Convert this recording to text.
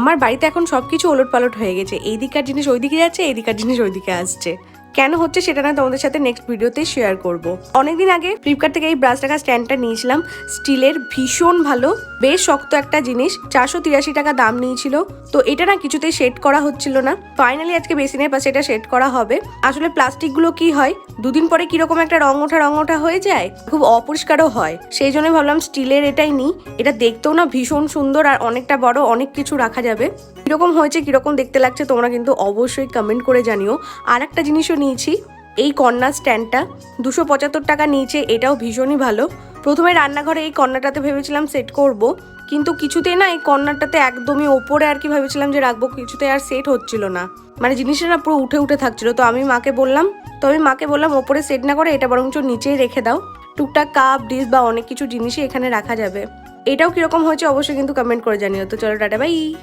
আমার বাড়িতে এখন সবকিছু ওলটপালট হয়ে গেছে, এই দিককার জিনিস ওইদিকে যাচ্ছে, এই দিককার জিনিস ওইদিকে আসছে। কেন হচ্ছে সেটা না তোমাদের সাথে নেক্সট ভিডিওতে শেয়ার করব। অনেকদিন আগে ফ্লিপকার্ট থেকে এই ব্রাশ রাখার স্ট্যান্ডটা নিয়েছিলাম, স্টিলের, ভীষণ ভালো, বেশ শক্ত একটা জিনিস, 483 টাকা দাম নিয়েছিল। তো এটা না কিছুতেই সেট করা হচ্ছিল না, ফাইনালি আজকে বেসিনের পাশে এটা সেট করা হবে। আসলে প্লাস্টিকগুলো কি হয়, দুদিন পরে কিরকম একটা রং ওঠা হয়ে যায়, খুব অপরিষ্কারও হয়, সেই জন্য ভাবলাম স্টিলের এটাই নিই। এটা দেখতেও না ভীষণ সুন্দর আর অনেকটা বড়, অনেক কিছু রাখা যাবে। কিরকম হয়েছে, কিরকম দেখতে লাগছে তোমরা কিন্তু অবশ্যই কমেন্ট করে জানিও। আর একটা জিনিসও নিয়েছি, এই কর্নার স্ট্যান্ডটা 275 টাকা নিয়েছে, এটাও ভীষণই ভালো। প্রথমে রান্নাঘরে এই কর্নারটাতে ভেবেছিলাম সেট করব, কিন্তু কিছুতেই না এই কর্নারটাতে একদমই ওপরে আর কি ভেবেছিলাম যে রাখবো, কিছুতে আর সেট হচ্ছিল না, মানে জিনিসটা না পুরো উঠে উঠে থাকছিল। তো আমি মাকে বললাম ওপরে সেট না করে এটা বরঞ্চ নিচেই রেখে দাও, টুকটাক কাপ ডিশ বা অনেক কিছু জিনিসই এখানে রাখা যাবে। এটাও কিরকম হয়েছে অবশ্যই কিন্তু কমেন্ট করে জানিও। তো চলো টাটা বাই।